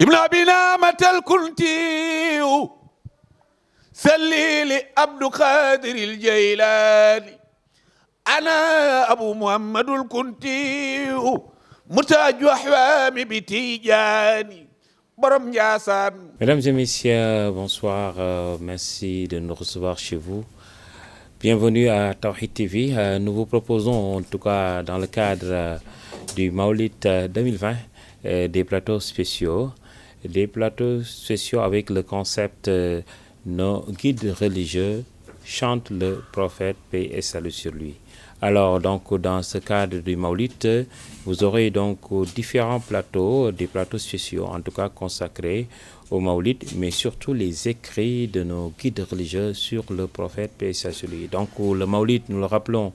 ابن أبي نامة الكنتي سلي لعبد قادر الجيلاني أنا أبو محمد الكنتي متاج أحوامي بتيجاني برم جاسان. Mesdames et messieurs, bonsoir. Merci de nous recevoir chez vous. Bienvenue à Tawhid TV. Nous vous proposons, en tout cas dans le cadre du Maulid 2020, des plateaux spéciaux. Des plateaux spéciaux avec le concept nos guides religieux chantent le prophète, paix et salut sur lui. Alors, donc, dans ce cadre du Maulid, vous aurez donc différents plateaux, des plateaux spéciaux, en tout cas consacrés au Maulid, mais surtout les écrits de nos guides religieux sur le prophète, paix et salut sur lui. Donc, le Maulid, nous le rappelons,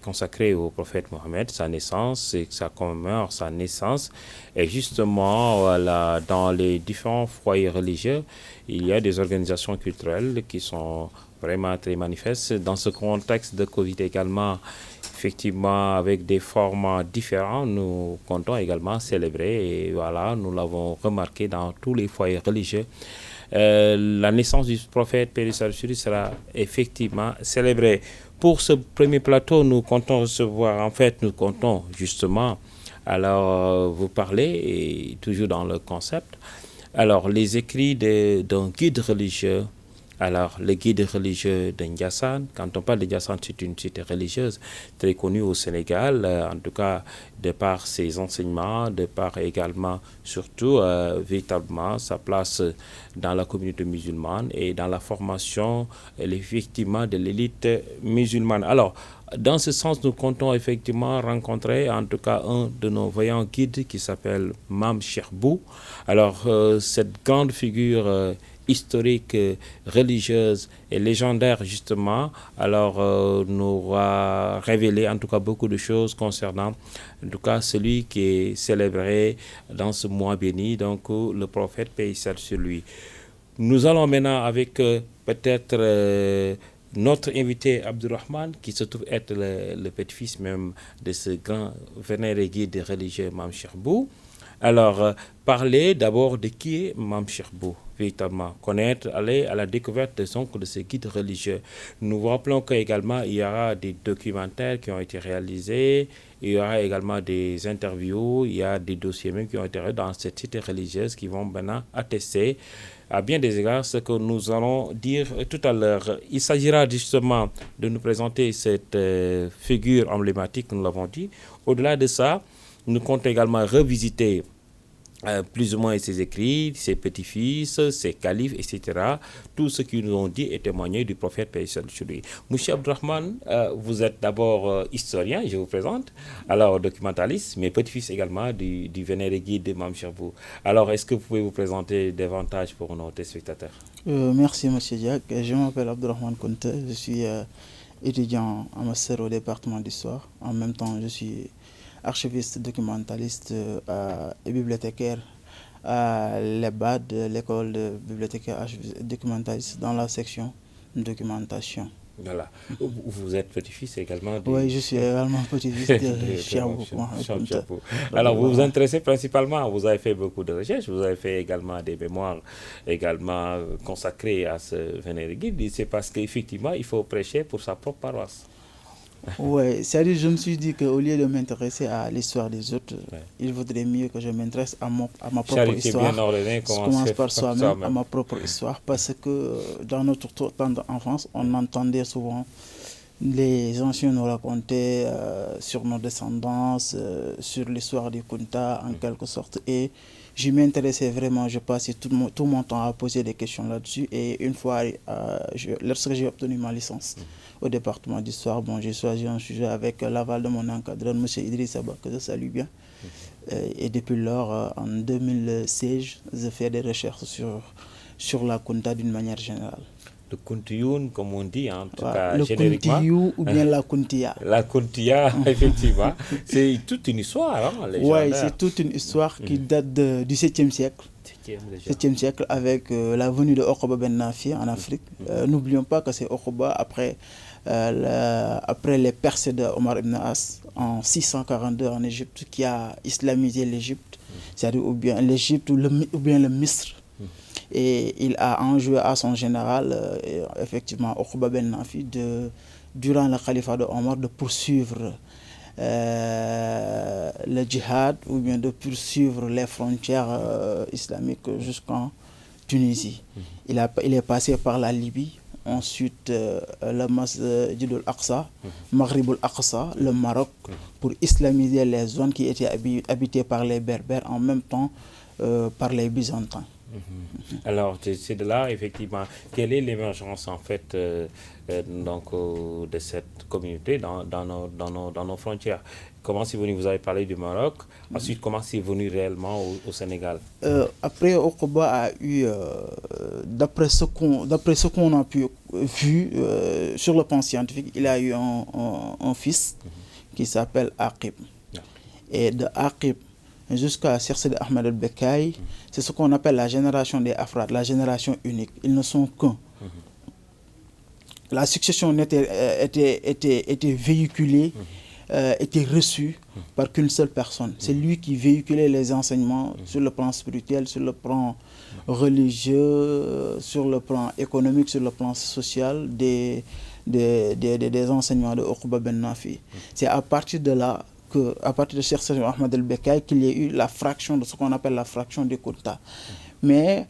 consacré au prophète Mohammed, sa naissance, et ça commémore sa naissance. Et justement, voilà, dans les différents foyers religieux, il y a des organisations culturelles qui sont vraiment très manifestes. Dans ce contexte de Covid également, effectivement, avec des formats différents, nous comptons également célébrer. Et voilà, nous l'avons remarqué dans tous les foyers religieux. La naissance du prophète, paix et salut sur lui, sera effectivement célébrée. Pour ce premier plateau, nous comptons justement alors vous parler, et toujours dans le concept, alors les écrits d'un guide religieux. Alors, le guide religieux de Ndiassane, quand on parle de Ndiassane, c'est une cité religieuse très connue au Sénégal, en tout cas de par ses enseignements, de par également, surtout, véritablement, sa place dans la communauté musulmane et dans la formation, effectivement, de l'élite musulmane. Alors, dans ce sens, nous comptons effectivement rencontrer, en tout cas, un de nos voyants guides qui s'appelle Mam Cheikh Bou. Alors, cette grande figure historique, religieuse et légendaire justement, alors nous a révélé en tout cas beaucoup de choses concernant en tout cas celui qui est célébré dans ce mois béni, donc le prophète, paix et salut sur lui. Nous allons maintenant avec peut-être notre invité Abdourahmane, qui se trouve être le petit-fils même de ce grand vénéré guide religieux Mam Cheikh Bou. Alors, parler d'abord de qui est Mam Cheikh Bou, véritablement, connaître, aller à la découverte de ce guide religieux. Nous vous rappelons qu'également, il y aura des documentaires qui ont été réalisés, il y aura également des interviews, il y a des dossiers même qui ont été dans cette cité religieuse qui vont maintenant attester à bien des égards ce que nous allons dire tout à l'heure. Il s'agira justement de nous présenter cette figure emblématique, nous l'avons dit. Au-delà de ça, nous comptons également revisiter plus ou moins ses écrits, ses petits-fils, ses califes, etc. Tout ce qu'ils nous ont dit et témoigné du prophète, paix et salut sur lui. Monsieur Abdourahmane, vous êtes d'abord historien, je vous présente, alors documentaliste, mais petit-fils également du vénéré guide de Mam Cheikh Bou. Alors, est-ce que vous pouvez vous présenter davantage pour nos téléspectateurs? Merci, monsieur Diak. Je m'appelle Abdourahmane Konte, je suis étudiant en master au département d'histoire. En même temps, je suis archiviste documentaliste et bibliothécaire à l'EBAD, l'école de bibliothécaire documentaliste, dans la section documentation. Voilà. Vous êtes petit-fils également Oui, je suis également petit-fils de Cheikh Bou. Alors, vous vous intéressez principalement, vous avez fait beaucoup de recherches, vous avez fait également des mémoires également consacrées à ce vénéré guide. C'est parce qu'effectivement, il faut prêcher pour sa propre paroisse. Oui, c'est-à-dire je me suis dit qu'au lieu de m'intéresser à l'histoire des autres, il vaudrait mieux que je m'intéresse à ma propre histoire. Bien ordonnée, je commence par soi-même, à ma propre histoire, parce que dans notre temps d'enfance, on entendait souvent les anciens nous raconter sur nos descendances, sur l'histoire du Kunta en quelque sorte, et je m'intéressais vraiment, je passais tout mon temps à poser des questions là-dessus, et une fois, lorsque j'ai obtenu ma licence au département d'histoire, j'ai choisi un sujet avec l'aval de mon encadreur, M. Idriss Abba, que je salue bien, et depuis lors, en 2016, je fais des recherches sur la Kunta d'une manière générale. Le Kuntiyoun, comme on dit, en tout cas génériquement. Le Kuntiyou ou bien la Kuntia. La Kuntia, effectivement. C'est toute une histoire. Oui, c'est toute une histoire qui date du 7e siècle. 7e siècle avec la venue de Okoba Ben Nafi en Afrique. N'oublions pas que c'est Okoba après les percées de Omar ibn As en 642 en Égypte qui a islamisé l'Égypte. c'est-à-dire ou bien l'Égypte ou bien le Misr. Et il a enjoint à son général, effectivement, Uqba ben Nafi, durant le califat de Omar, de poursuivre le djihad ou bien de poursuivre les frontières islamiques jusqu'en Tunisie. Il est passé par la Libye, ensuite le Masjid al-Aqsa, Maghrib al-Aqsa, le Maroc, pour islamiser les zones qui étaient habitées par les Berbères, en même temps par les Byzantins. Alors, c'est de là, effectivement, quelle est l'émergence, en fait, de cette communauté dans nos frontières? Comment c'est venu? Vous avez parlé du Maroc. Ensuite, comment c'est venu réellement au Sénégal? Après, Uqba a eu, d'après ce qu'on a pu vu sur le plan scientifique, il a eu un fils qui s'appelle Aqib. Et de Aqib jusqu'à Cheikh Sidi Ahmed el-Bekkay, c'est ce qu'on appelle la génération des Afrad, la génération unique. Ils ne sont qu'un. La succession était véhiculée, était reçue par qu'une seule personne. C'est lui qui véhiculait les enseignements sur le plan spirituel, sur le plan religieux, sur le plan économique, sur le plan social des enseignements de Uqba ben Nafi. C'est à partir de là, à partir de Cheikh Sidi Ahmed el-Bekkay, qu'il y a eu la fraction de ce qu'on appelle la fraction des Kunta. Mais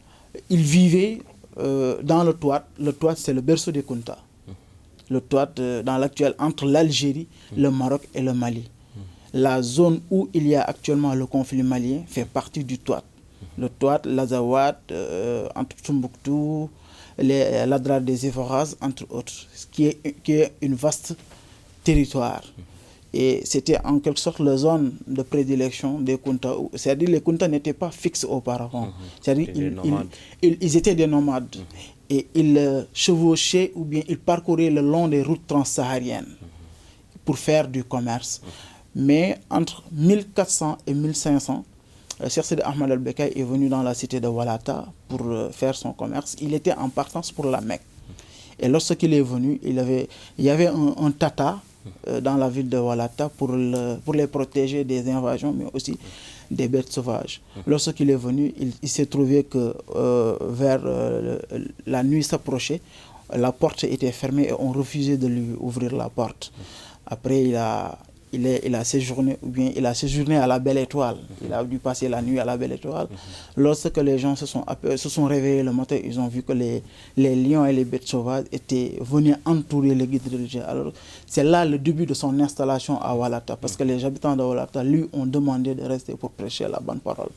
il vivait dans le Touat. Le Touat, c'est le berceau des Kunta. Le Touat, dans l'actuel, entre l'Algérie, le Maroc et le Mali. La zone où il y a actuellement le conflit malien fait partie du Touat. Le Touat, l'Azawad, entre Tombouctou, l'Adrar des Évoraz, entre autres, qui est une vaste territoire. Et c'était en quelque sorte la zone de prédilection des Kunta. C'est-à-dire que les Kunta n'étaient pas fixes auparavant. C'est-à-dire ils étaient des nomades. Et ils chevauchaient ou bien ils parcouraient le long des routes transsahariennes pour faire du commerce. Mais entre 1400 et 1500, Cheikh Sidi Ahmed el-Bekkay est venu dans la cité de Walata pour faire son commerce. Il était en partance pour la Mecque. Et lorsqu'il est venu, il y avait un tata dans la ville de Walata pour les protéger des invasions, mais aussi des bêtes sauvages. Lorsqu'il est venu, il s'est trouvé que vers la nuit s'approchait, la porte était fermée et on refusait de lui ouvrir la porte. Après, il a séjourné, ou bien il a séjourné à la Belle Étoile. Il a dû passer la nuit à la Belle Étoile. Lorsque les gens se sont réveillés le matin, ils ont vu que les lions et les bêtes sauvages étaient venus entourer le guide religieux. Alors, c'est là le début de son installation à Walata, parce que les habitants de Walata lui ont demandé de rester pour prêcher la bonne parole.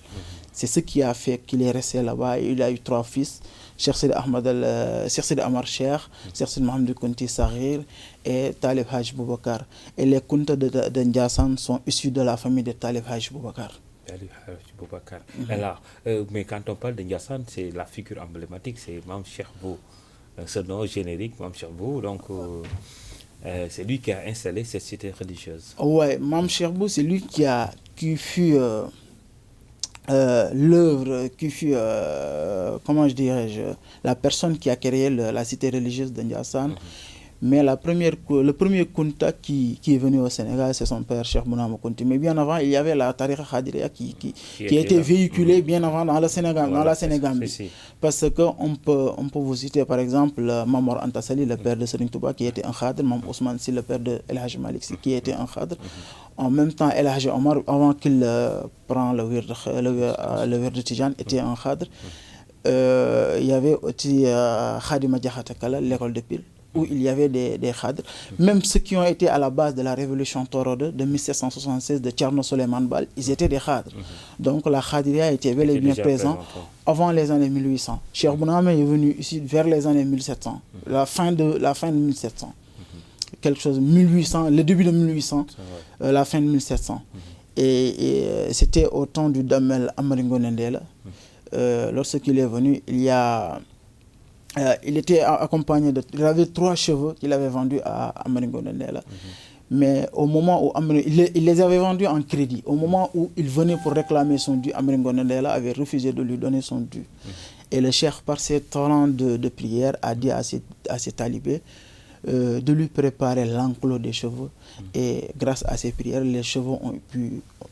C'est ce qui a fait qu'il est resté là-bas. Il a eu 3 fils, Cheikh Sidi Amar Cheikh, Cheikh Sidi Mohamed Kunti Saghir et Talib Haj Boubacar. Et les Kunta de Ndiassane sont issus de la famille de Talib Haj Boubacar. Talib Haj Boubacar. Alors, mais quand on parle de Ndiassane, c'est la figure emblématique, c'est Mam Cheikh Bou. Ce nom générique, Mam Cheikh Bou, donc c'est lui qui a installé cette cité religieuse. Ouais, Mam Cheikh Bou, c'est lui qui fut l'œuvre, qui fut, comment je dirais-je, la personne qui a créé la cité religieuse de Ndiassane. Mais le premier Kunta qui est venu au Sénégal, c'est son père, Cheikh Bounama Kunti. Mais bien avant, il y avait la Tariqa Khadiriya qui était véhiculée bien avant dans le Sénégal, voilà, dans la Sénégambie. Parce qu'on peut vous citer par exemple Mamor Antassali, le père de Serigne Touba, qui était un Khadr, Mam Ousmane Si, le père de El Haj Malik Si, qui était un Khadr. En même temps, El Haj Omar, avant qu'il prenne le wird de Tijan, était un Khadr. Il y avait aussi Khadima Diakhatakala, l'école de Pile, où il y avait des khadrs, même ceux qui ont été à la base de la révolution Torode de 1776 de Thierno Souleymane Baal, ils étaient des khadrs. Donc la khadria était bel et bien présente avant les années 1800. Cheikh Bounama est venu ici vers les années 1700, la fin de 1700. Quelque chose, 1800, le début de 1800, la fin de 1700. Et c'était au temps du Damel Amaringo Nendela. Lorsqu'il est venu, il était accompagné il avait 3 chevaux qu'il avait vendus à Amaringo Nendela. Mais au moment où il les avait vendus en crédit, au moment où il venait pour réclamer son dû, Amaringo Nendela avait refusé de lui donner son dû. Et le cheikh, par ses talents de prière, a dit à ses talibés de lui préparer l'enclos des chevaux. Et grâce à ces prières, les chevaux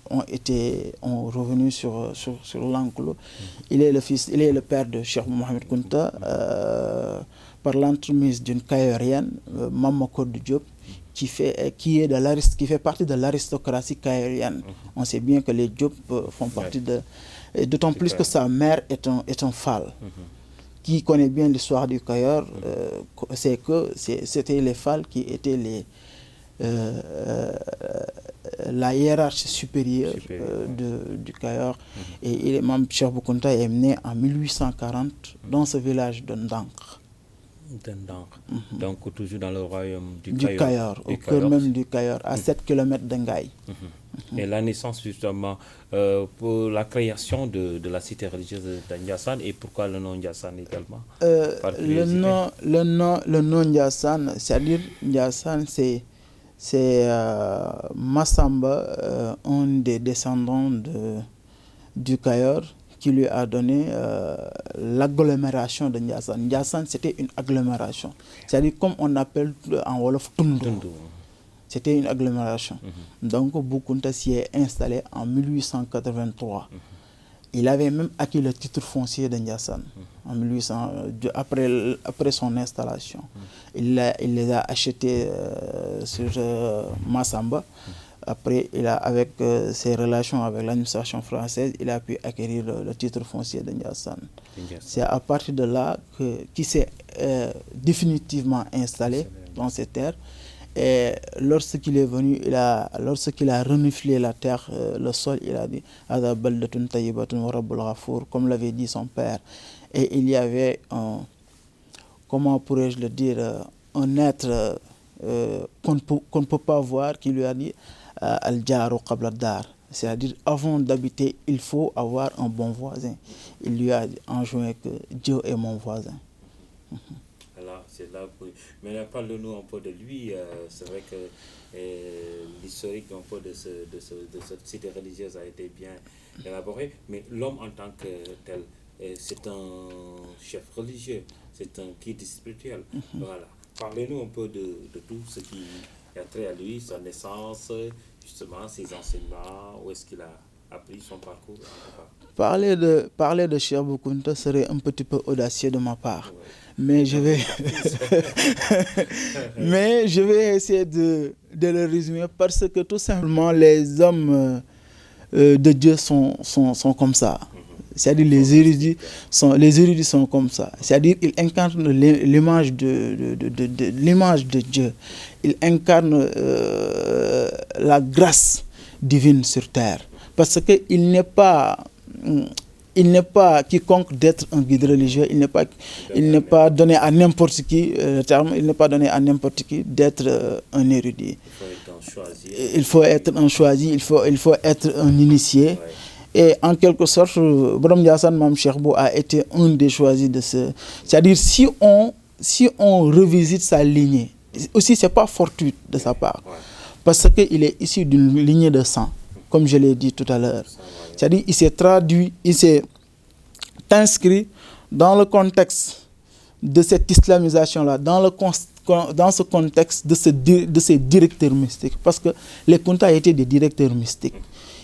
ont revenu sur l'enclos. Il est le père de Cheikh Mohamed Kounta, par l'entremise d'une caïrienne, Mama Code Diop, qui fait partie de l'aristocratie caïrienne. On sait bien que les Diop font partie de... D'autant plus que sa mère est un Fall. Qui connaît bien l'histoire du Cayor, c'est que c'était les Fall qui étaient la hiérarchie supérieure du Cayor. Et Mame Cheikh Bou Kounta est né en 1840 dans ce village de Ndankh. Donc toujours dans le royaume du Cayor, au cœur même du Cayor, à 7 km d'Engaï. Et la naissance justement pour la création de la cité religieuse de Ndiassane, et pourquoi le nom Ndiassane également? Le nom Ndiassane, c'est-à-dire Ndiassane, c'est Massamba, un des descendants du Cayor, qui lui a donné l'agglomération de Ndiassane. Ndiassane, c'était une agglomération. C'est-à-dire comme on appelle en Wolof Tundu. C'était une agglomération. Donc Bou Kounta s'y est installé en 1883. Il avait même acquis le titre foncier de Ndiassane en 1800, après son installation. Il les a achetés sur Massamba. Après, avec ses relations avec l'administration française, il a pu acquérir le titre foncier de Ndiassane. C'est à partir de là qu'il s'est définitivement installé dans ces terres. Et lorsqu'il est venu, lorsqu'il a reniflé la terre, le sol, il a dit comme l'avait dit son père. Et il y avait comment pourrais-je le dire, un être qu'on ne peut pas voir, qui lui a dit Al-Jaru qabla dar, c'est-à-dire avant d'habiter, il faut avoir un bon voisin. Il lui a enjoint que Dieu est mon voisin. Alors, c'est là mais parle-nous un peu de lui. C'est vrai que l'historique un peu de cette cité religieuse a été bien élaboré, mais l'homme en tant que tel, c'est un chef religieux, c'est un guide spirituel. Voilà. Parlez-nous un peu de tout ce qui a trait à lui, sa naissance, justement, ses enseignements, où est-ce qu'il a appris son parcours. Parler de Cheikh Bou Kounta serait un petit peu audacieux de ma part. Ouais. Mais je vais essayer de le résumer, parce que tout simplement les hommes de Dieu sont comme ça. C'est-à-dire les érudits sont comme ça. C'est-à-dire qu'ils incarnent l'image de Dieu. Ils incarnent la grâce divine sur terre. Parce qu'il n'est pas quiconque d'être un guide religieux. Il n'est pas donné à n'importe qui, le terme, il n'est pas donné à n'importe qui d'être un érudit. Il faut être un choisi, il faut être un initié. Ouais. Et en quelque sorte, Borom Ndiassane Mame Cheikh Bou a été un des choisis de ce. C'est-à-dire, si on revisite sa lignée, aussi c'est pas fortuit de sa part, parce qu'il est issu d'une lignée de sang, comme je l'ai dit tout à l'heure. C'est-à-dire, il s'est traduit, il s'est inscrit dans le contexte de cette islamisation-là, dans ce contexte de ces directeurs mystiques, parce que les Kounta étaient des directeurs mystiques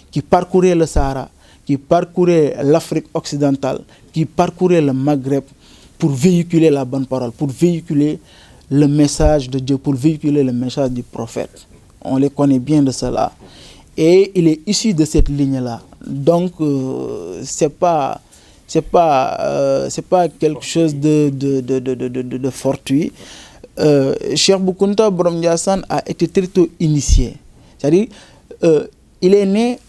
qui parcouraient le Sahara, qui parcouraient l'Afrique occidentale, qui parcouraient le Maghreb pour véhiculer la bonne parole, pour véhiculer le message de Dieu, pour véhiculer le message du prophète. On les connaît bien de cela. Et il est issu de cette ligne-là. Donc, c'est pas quelque chose de fortuit. Cheikh Bou Kounta Borom Ndiassane a été très tôt initié. C'est-à-dire, il est né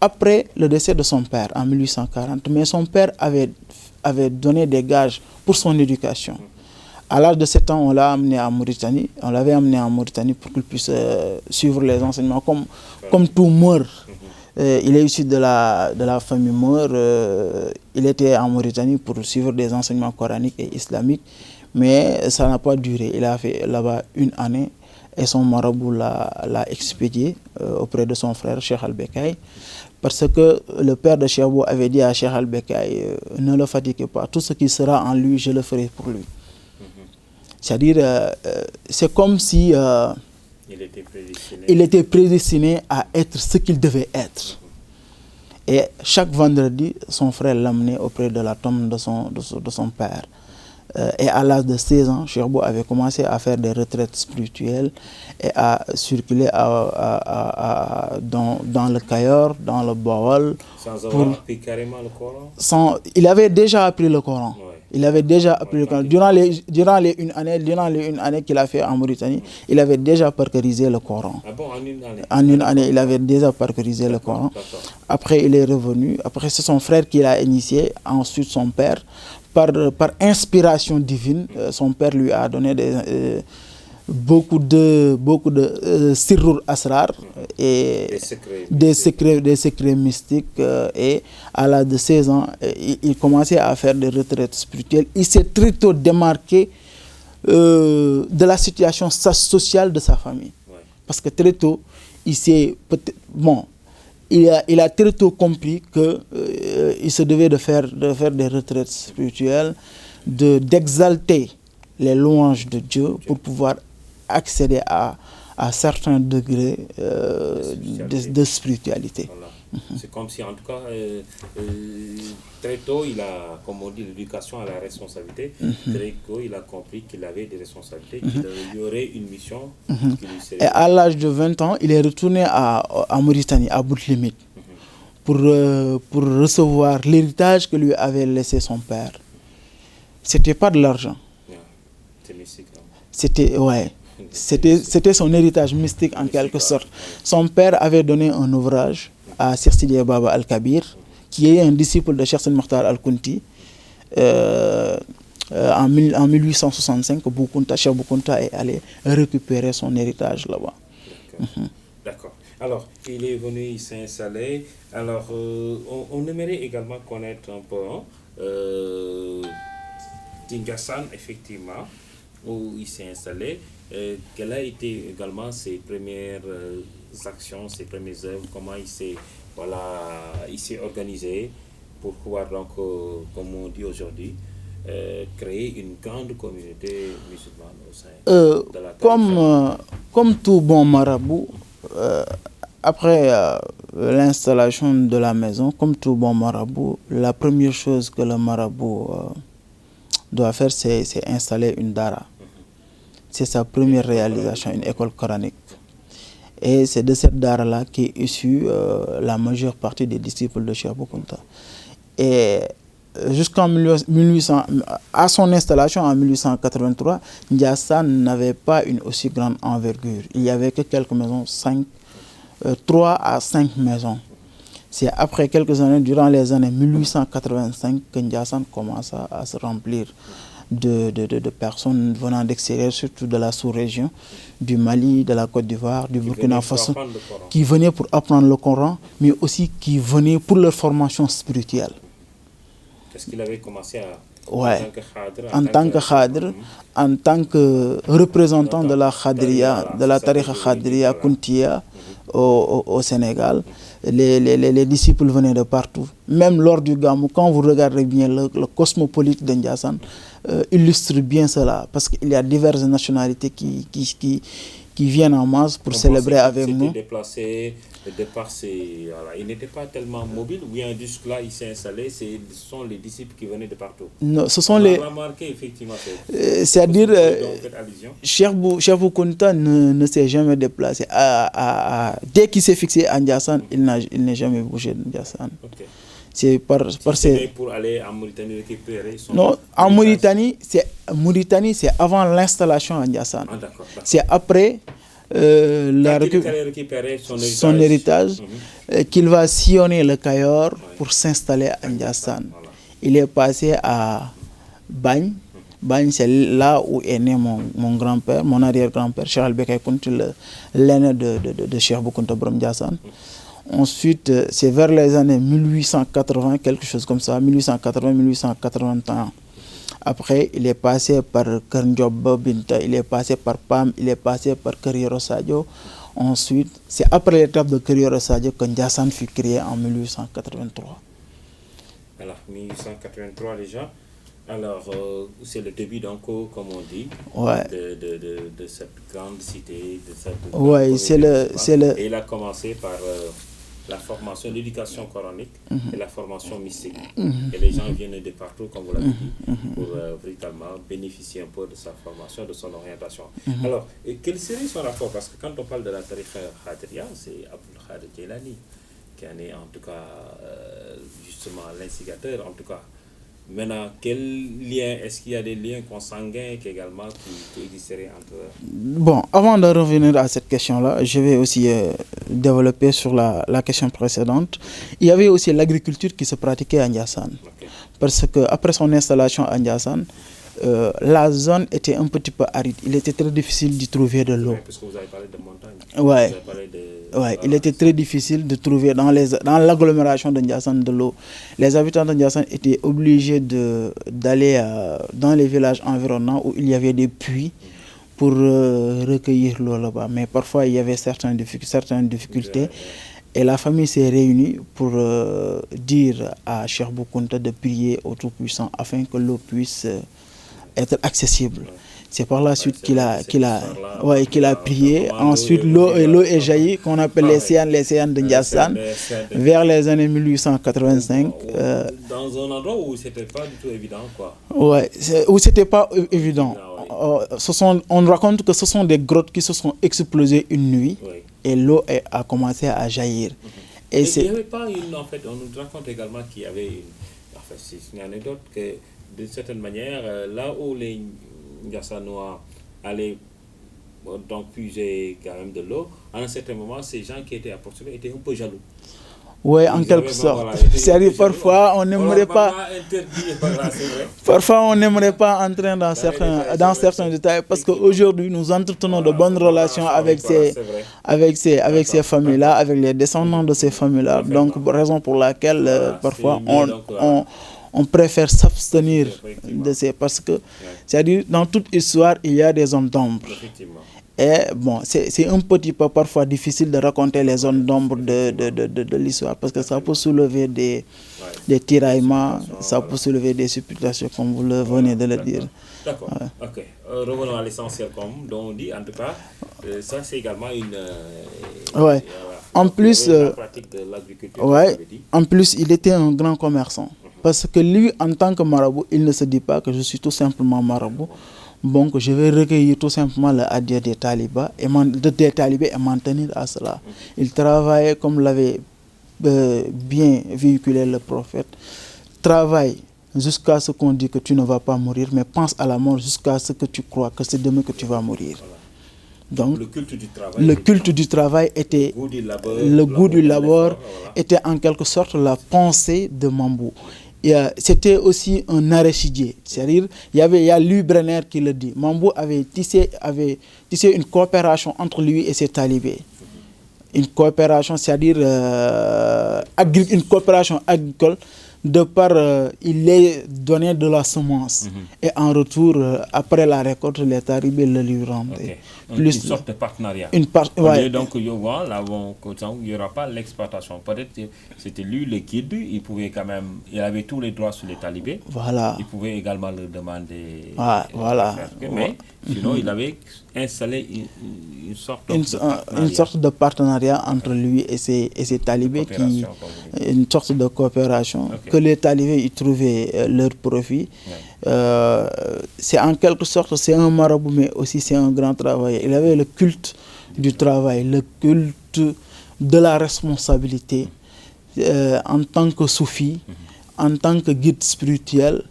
après le décès de son père en 1840, mais son père avait donné des gages pour son éducation. À l'âge de 7 ans, on l'a amené en Mauritanie. On l'avait amené en Mauritanie pour qu'il puisse suivre les enseignements comme tout Maure. Il est issu de la famille Maure. Il était en Mauritanie pour suivre des enseignements coraniques et islamiques, mais ça n'a pas duré. Il a fait là-bas 1 année et son marabout l'a expédié auprès de son frère Cheikh Al-Bekkaï, parce que le père de Cheikh Bou avait dit à Cheikh Al-Bekkaï, ne le fatiguez pas, tout ce qui sera en lui, je le ferai pour lui. C'est-à-dire, c'est comme si il était prédestiné à être ce qu'il devait être. Et chaque vendredi, son frère l'amenait auprès de la tombe de son père. Et à l'âge de 16 ans, Cheikh Bou avait commencé à faire des retraites spirituelles et à circuler dans le Cayor, dans le Bawol. Sans avoir appris carrément le Coran? Il avait déjà appris le Coran. Ouais. Il avait déjà appris le Coran. Durant les une année qu'il a fait en Mauritanie, il avait déjà parcourisé le Coran. Ah bon, en une année? En une année, il avait déjà parcourisé le Coran. Après, il est revenu. Après, c'est son frère qui l'a initié. Ensuite, son père. Par inspiration divine, son père lui a donné beaucoup de sirrur asrar et des secrets mystiques. Et à l'âge de 16 ans, il commençait à faire des retraites spirituelles. Il s'est très tôt démarqué de la situation sociale de sa famille. Ouais. Parce que très tôt, il a très tôt compris qu'il se devait de faire des retraites spirituelles, d'exalter les louanges de Dieu pour pouvoir accéder à certains degrés de spiritualité. Voilà. C'est comme si, en tout cas, très tôt, il a, comme on dit, l'éducation à la responsabilité. Très tôt, il a compris qu'il avait des responsabilités, qu'il y aurait une mission qui lui serait... Et à l'âge de 20 ans, il est retourné à Mauritanie, à Boutlimit, pour recevoir l'héritage que lui avait laissé son père. C'était pas de l'argent. C'était mystique. C'était son héritage mystique en quelque sorte. Son père avait donné un ouvrage à Cheikh Sidi Baba Al-Kabir, qui est un disciple de Cheikh Sidi Mokhtar Al-Kunti. En 1865, Cheikh Bou Kounta est allé récupérer son héritage là-bas. D'accord. Alors, il est venu, il s'est installé. Alors, on aimerait également connaître un peu Dingassan, effectivement, où il s'est installé. Quelles ont été également ses premières actions, ses premières œuvres, comment il s'est organisé pour pouvoir, donc, comme on dit aujourd'hui, créer une grande communauté musulmane au sein de la terre. Comme tout bon marabout, après l'installation de la maison, comme tout bon marabout, la première chose que le marabout doit faire, c'est installer une dara. C'est sa première réalisation, une école coranique. Et c'est de cette dara-là qu'est issue la majeure partie des disciples de Cheikh Bou Kounta. Et jusqu'en 1800, à son installation en 1883, Ndiassane n'avait pas une aussi grande envergure. Il n'y avait que quelques maisons, 3 à 5 maisons. C'est après quelques années, durant les années 1885, que Ndiassane commence à se remplir de personnes venant d'extérieur, surtout de la sous-région, du Mali, de la Côte d'Ivoire, du Burkina Faso, qui venaient pour apprendre le Coran, mais aussi qui venaient pour leur formation spirituelle. Est-ce qu'il avait commencé à... en tant que khadr, en tant que représentant de la khadriya, de la tariqa khadriya Kuntiya au Sénégal. Les disciples venaient de partout. Même lors du Gamou, quand vous regardez bien le cosmopolite de Ndiassane, illustre bien cela, parce qu'il y a diverses nationalités qui viennent en masse pour célébrer avec nous. Déplacé, il n'était pas tellement mobile, ou bien jusque-là il s'est installé, ce sont les disciples qui venaient de partout. Non, ce sont les... remarqué effectivement. C'est-à-dire, Cheikh Bou Kounta ne s'est jamais déplacé. Dès qu'il s'est fixé à Ndiassane, il n'est jamais bougé de Ndiassane. Okay. C'est pour aller en Mauritanie récupérer son... Non, en Mauritanie, c'est avant l'installation à Ndiassane. Ah, d'accord. C'est après son héritage qu'il va sillonner le Cayor pour s'installer à Ndiassane. Voilà. Il est passé à Bagne. Bagne, c'est là où est né mon grand-père, mon arrière-grand-père, Cheikh Al-Bekay Kounti, l'aîné de Cheikh Bou Kounta Borom Ndiassane. Ensuite, c'est vers les années 1880, quelque chose comme ça, 1880-1881. Après, il est passé par Kernjob Binta, il est passé par PAM, il est passé par Kerioro Sadio. Ensuite, c'est après l'étape de Kerioro Sadio que Ndiassane fut créé en 1883. Alors, 1883 déjà. Alors, c'est le début, donc, comme on dit, de cette grande cité, de cette grande c'est le... Et il a commencé par la formation, l'éducation coranique et la formation mystique. Et les gens viennent de partout, comme vous l'avez dit, pour véritablement bénéficier un peu de sa formation, de son orientation. Alors, quel serait son rapport? Parce que quand on parle de la tariqa Khadria, c'est Abdul Khadir Jilani qui en est en tout cas justement l'instigateur, en tout cas. Maintenant, quel lien, est-ce qu'il y a des liens consanguins également qui existeraient entre... Bon, avant de revenir à cette question-là, je vais aussi développer sur la question précédente. Il y avait aussi l'agriculture qui se pratiquait à Ndiassane. Okay. Parce qu'après son installation à Ndiassane, la zone était un petit peu aride. Il était très difficile d'y trouver de l'eau. Parce que vous avez parlé de montagne. Ouais, il était très difficile de trouver dans l'agglomération de Ndiassane de l'eau. Les habitants de Ndiassane étaient obligés d'aller dans les villages environnants où il y avait des puits pour recueillir l'eau là-bas. Mais parfois, il y avait certaines difficultés. Et la famille s'est réunie pour dire à Cheikh Bou Kounta de prier au Tout-Puissant afin que l'eau puisse être accessible. C'est par la suite qu'il a prié. Ensuite, l'eau est jaillie, qu'on appelle les Séanes de Ndiassane, vers les années 1885. Dans un endroit où ce n'était pas du tout évident, quoi. Ouais, où ce n'était pas évident. On raconte que ce sont des grottes qui se sont explosées une nuit et l'eau a commencé à jaillir. Et il n'y avait pas une, en fait, on nous raconte également qu'il y avait c'est une anecdote que d'une certaine manière, là où les Ndiassanois allaient donc puiser quand même de l'eau, à un certain moment, ces gens qui étaient approchés étaient un peu jaloux. Oui, en quelque sorte. C'est-à-dire parfois on n'aimerait pas. Parfois on n'aimerait pas entrer dans certains détails parce qu'aujourd'hui nous entretenons de bonnes relations avec ces familles-là, avec les descendants de ces familles-là. Donc raison pour laquelle parfois on préfère s'abstenir de ces... Parce que, c'est-à-dire, dans toute histoire, il y a des zones d'ombre. Et bon, c'est un petit peu parfois difficile de raconter les zones d'ombre de l'histoire, parce que ça peut soulever des tiraillements, ça peut soulever des supputations, comme vous venez de le dire. D'accord, ok. Revenons à l'essentiel, comme on dit, en tout cas, ça c'est également une... En plus, la pratique de l'agriculture. En plus, il était un grand commerçant. Parce que lui, en tant que marabout, il ne se dit pas que je suis tout simplement marabout. Donc, je vais recueillir tout simplement le hadiya des talibans et m'en tenir à cela. Il travaillait, comme l'avait bien véhiculé le prophète, travaille jusqu'à ce qu'on dit que tu ne vas pas mourir, mais pense à la mort jusqu'à ce que tu crois que c'est demain que tu vas mourir. Donc, le culte du travail était, le goût du labeur était en quelque sorte la pensée de Mambou. C'était aussi un arachidier, c'est-à-dire il y a Louis Brenner qui le dit. Mambou avait tissé une coopération entre lui et ses talibés. Une coopération, c'est-à-dire une coopération agricole. De par, il les donnait de la semence. Et en retour, après la récolte, les talibés le lui rendaient. Une sorte de partenariat. Donc, il n'y aura pas l'exploitation. Peut-être que c'était lui le guide, il avait tous les droits sur les talibés. Voilà. Il pouvait également leur demander. Mais sinon, il avait installé une sorte de partenariat entre lui et ses talibés, une sorte de coopération. Que les talibés y trouvaient leur profit. C'est en quelque sorte, c'est un marabout, mais aussi c'est un grand travailleur. Il avait le culte du travail, le culte de la responsabilité en tant que soufi, en tant que guide spirituel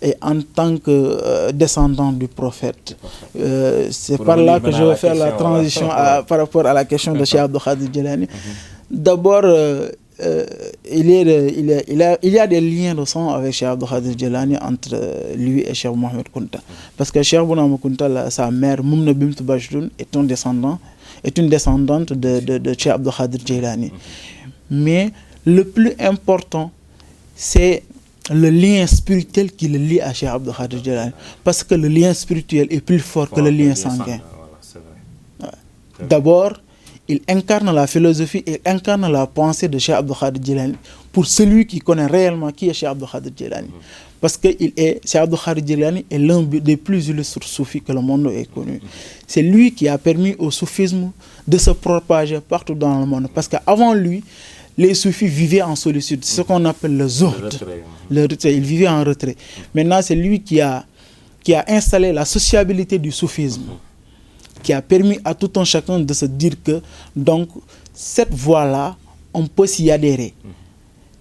et en tant que descendant du prophète. C'est par là que je vais faire la transition par rapport à la question de Cheikh Abdul Khadir Jilani. D'abord, il y a des liens de sang avec Cheikh Abdul Khadir Jilani entre lui et Cheikh Mohamed Kounta. Parce que Cheikh Mohamed Kounta, sa mère, Moumna Bint Bajdoun, est une descendante de Cheikh Abdul Khadir Jilani. Mais le plus important, c'est le lien spirituel qui le lie à Cheikh Abdul Khadir Jilani. Parce que le lien spirituel est plus fort que le lien sanguin. D'abord, il incarne la philosophie, il incarne la pensée de Cheikh Abdul Khadir Jilani pour celui qui connaît réellement qui est Cheikh Abdul Khadir Jilani. Parce que Cheikh Abdul Khadir Jilani est l'un des plus illustres soufis que le monde ait connu. C'est lui qui a permis au soufisme de se propager partout dans le monde. Parce qu'avant lui, les soufis vivaient en solitude, ce qu'on appelle le zuhd, le retrait. Ils vivaient en retrait. Maintenant, c'est lui qui a installé la sociabilité du soufisme, qui a permis à tout un chacun de se dire que, donc, cette voie-là, on peut s'y adhérer.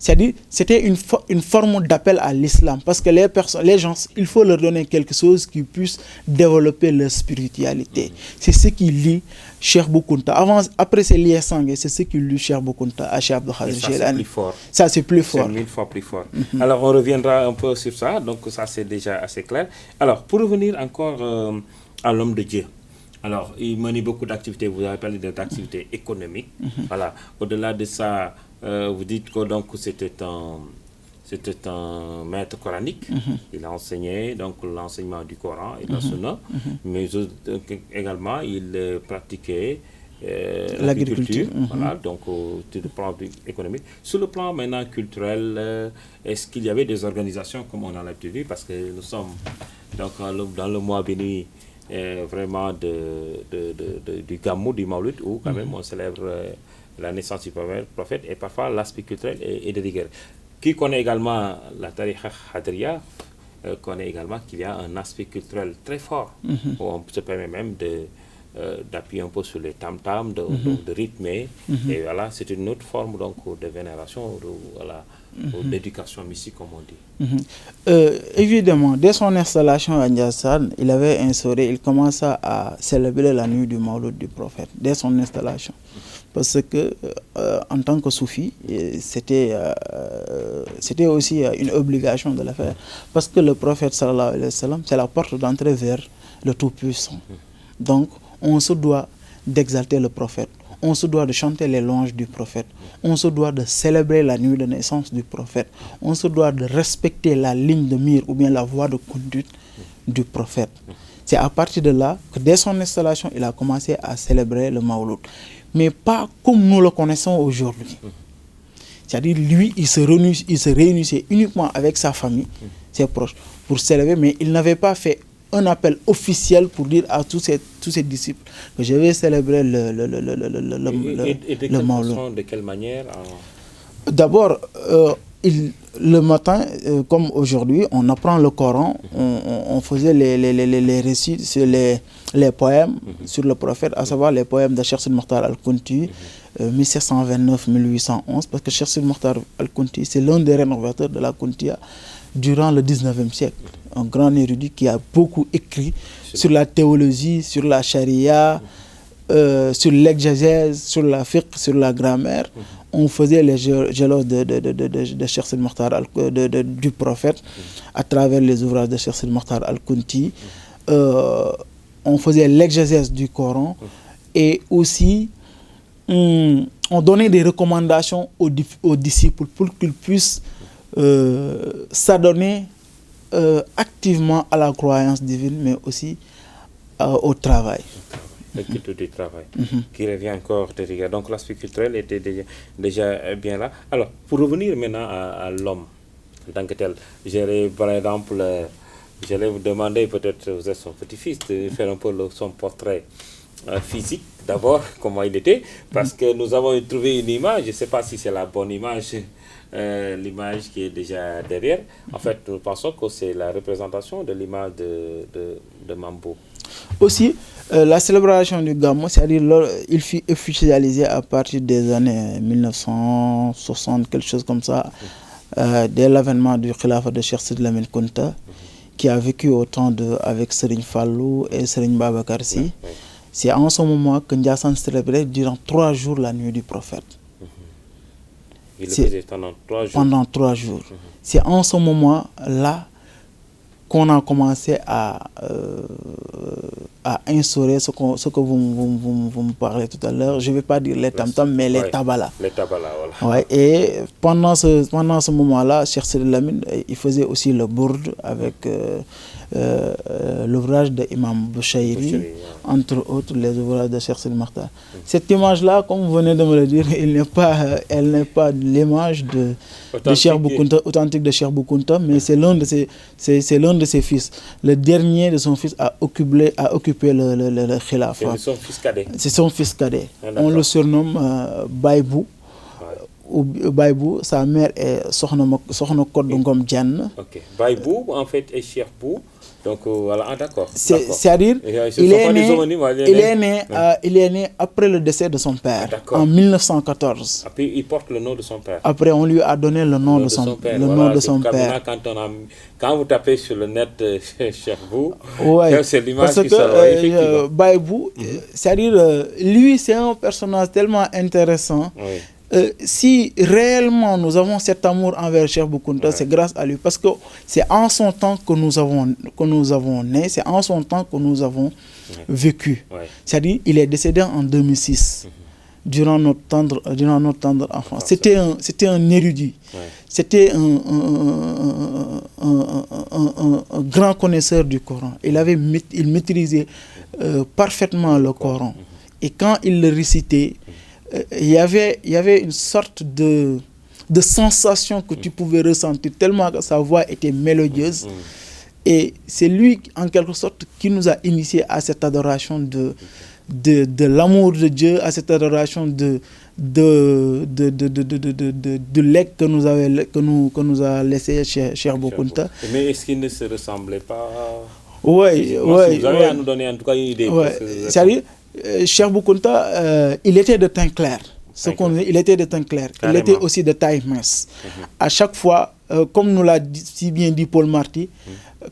C'est-à-dire, c'était une forme d'appel à l'islam, parce que les gens, il faut leur donner quelque chose qui puisse développer leur spiritualité. C'est ce qui lie Cheikh Bou Kounta. Après, c'est lié sanguin, c'est ce qui lie Cheikh Bou Kounta à Cheikh Abdou Khadir Jilani. Ça, c'est plus fort. C'est 1000 fois plus fort. Alors, on reviendra un peu sur ça, donc ça, c'est déjà assez clair. Alors, pour revenir encore à l'homme de Dieu. Alors, il manie beaucoup d'activités, vous avez parlé d'activités économiques. Voilà. Au-delà de ça, vous dites que donc c'était un maître coranique. Il a enseigné donc l'enseignement du Coran et de la Sunna, mais également il pratiquait l'agriculture. Voilà, donc sur le plan économique. Sur le plan maintenant culturel, est-ce qu'il y avait des organisations comme on a l'habitude de dire, parce que nous sommes donc dans le mois béni vraiment du Gamou, du Maulid, où quand même on célèbre la naissance du prophète, et parfois l'aspect culturel est de rigueur. Qui connaît également la tariqa Khadriya connaît également qu'il y a un aspect culturel très fort, où on se permet même d'appuyer un peu sur les tam-tams, de rythmer, et voilà, c'est une autre forme donc de vénération, d'éducation mystique, comme on dit. Évidemment, dès son installation à Ndiassane, il avait instauré, il commença à célébrer la nuit du Mawlud du prophète, dès son installation. Parce que, en tant que soufi, c'était aussi une obligation de le faire. Parce que le prophète, sallallahu alayhi wa sallam, c'est la porte d'entrée vers le Tout-Puissant. Donc, on se doit d'exalter le prophète. On se doit de chanter les louanges du prophète. On se doit de célébrer la nuit de naissance du prophète. On se doit de respecter la ligne de mire ou bien la voie de conduite du prophète. C'est à partir de là que dès son installation, il a commencé à célébrer le Mawlud. Mais pas comme nous le connaissons aujourd'hui. C'est-à-dire, lui, il se réunissait uniquement avec sa famille, ses proches, pour célébrer, mais il n'avait pas fait un appel officiel pour dire à tous ses disciples que je vais célébrer le Mawlud. De quelle manière D'abord, le matin, comme aujourd'hui, on apprend le Coran, on faisait les récits sur les poèmes sur le prophète, à savoir les poèmes de Cheikh Sidi Mokhtar Al-Kounti, 1729-1811, parce que Cheikh Sidi Mokhtar Al-Kounti, c'est l'un des rénovateurs de la Kountia durant le 19e siècle. Un grand érudit qui a beaucoup écrit sur la théologie, sur la charia, sur l'exégèse, sur la fiqh, sur la grammaire. On faisait les gélos de Cheikh Sidi Mokhtar du prophète à travers les ouvrages de Cheikh Sidi Mokhtar Al-Kounti. On faisait l'exégèse du Coran et aussi on donnait des recommandations aux disciples pour qu'ils puissent s'adonner activement à la croyance divine, mais aussi au travail. Le culte du travail, qui revient encore de rigueur. Donc l'aspect culturel était déjà bien là. Alors, pour revenir maintenant à l'homme en tant que tel, par exemple, j'allais vous demander, peut-être vous êtes son petit-fils, de faire un peu son portrait physique, d'abord, comment il était, parce que nous avons trouvé une image, je ne sais pas si c'est la bonne image, l'image qui est déjà derrière. En fait, nous pensons que c'est la représentation de l'image de Mambo. Aussi, la célébration du Gamou, c'est-à-dire il fut officialisé à partir des années 1960, quelque chose comme ça, dès l'avènement du Khilafa de Cheikh Sidi Lamine Kounta, qui a vécu autant avec Serigne Fallou et Serigne Babacar Sy. C'est en ce moment que Ndiassane célébrait durant 3 jours la nuit du prophète. Il le faisait pendant 3 jours. Pendant 3 jours. C'est en ce moment-là qu'on a commencé à instaurer ce que vous me parlez tout à l'heure. Je ne vais pas dire les tam-tams, mais les tabalas. Les tabalas, voilà. Ouais, et pendant ce moment-là, Cheikh Sidi Lamine, il faisait aussi le bourde avec l'ouvrage de Imam Bouchayri, entre autres les ouvrages de Cheikh Sidi Mokhtar. Cette image-là, comme vous venez de me le dire, elle n'est pas l'image de Cheikh Bou Kounta, authentique de Cheikh Bou Kounta, mais c'est l'un de ses fils. Le dernier de son fils a occupé le khilafa. C'est son fils cadet. C'est son fils cadet. On le surnomme Baïbou. Baïbou, sa mère est Sokhna Kodou Ngom Diène. Ok. Baïbou, en fait, est Cheikh Bou. Donc voilà, d'accord. C'est-à-dire, il est né après le décès de son père, en 1914. Après, il porte le nom de son père. Après, on lui a donné le nom de son père. Quand vous tapez sur le net Cheikh Bou, c'est l'image qui sort. Baïbou, c'est-à-dire, lui, c'est un personnage tellement intéressant. Oui. Si réellement nous avons cet amour envers Cheikh Bou Kounta, c'est grâce à lui. Parce que c'est en son temps que nous avons né, c'est en son temps que nous avons vécu. C'est-à-dire, il est décédé en 2006, durant notre tendre enfance. C'était un érudit. C'était un grand connaisseur du Coran. Il maîtrisait parfaitement le Coran. Et quand il le récitait, il y avait une sorte de sensation que tu pouvais ressentir, tellement que sa voix était mélodieuse. Et c'est lui, en quelque sorte, qui nous a initiés à cette adoration de l'amour de Dieu, à cette adoration de legs que nous a laissé Cheikh Bou Kounta. Mais est-ce qu'il ne se ressemblait pas? Oui. Vous avez à nous donner en tout cas une idée. C'est-à-dire, Cheikh Bou Kounta, il était de teint clair. Il était de teint clair. Carrément. Il était aussi de taille mince. À chaque fois, comme nous l'a si bien dit Paul Marty,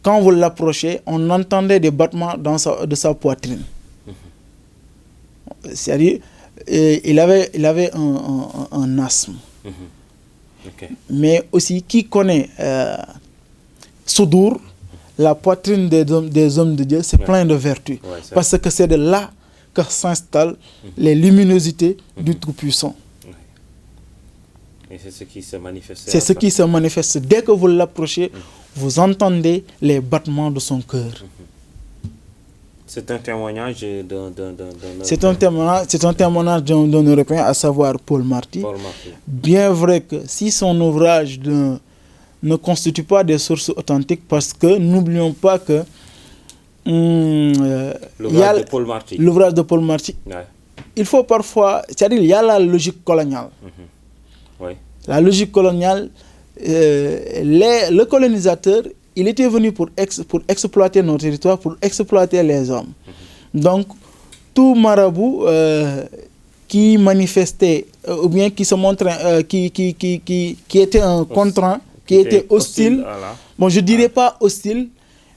quand vous l'approchez, on entendait des battements de sa poitrine. C'est-à-dire, il avait un asthme. Mais aussi, qui connaît Soudour, la poitrine des hommes de Dieu, c'est plein de vertus. Parce que c'est de là que s'installent les luminosités du Tout-Puissant. Et c'est ce qui se manifeste. C'est ce qui se manifeste. Dès que vous l'approchez, vous entendez les battements de son cœur. C'est un témoignage C'est un témoignage d'un Européen, à savoir Paul Marty. Bien vrai que si son ouvrage ne constitue pas des sources authentiques, parce que n'oublions pas que l'ouvrage de Paul Marty, il faut parfois, c'est-à-dire il y a la logique coloniale. La logique coloniale, le colonisateur, il était venu pour exploiter nos territoires, pour exploiter les hommes. Donc, tout marabout qui manifestait, ou bien qui se montrait, qui était un contraint, qui était hostile, bon, je ne dirais pas hostile,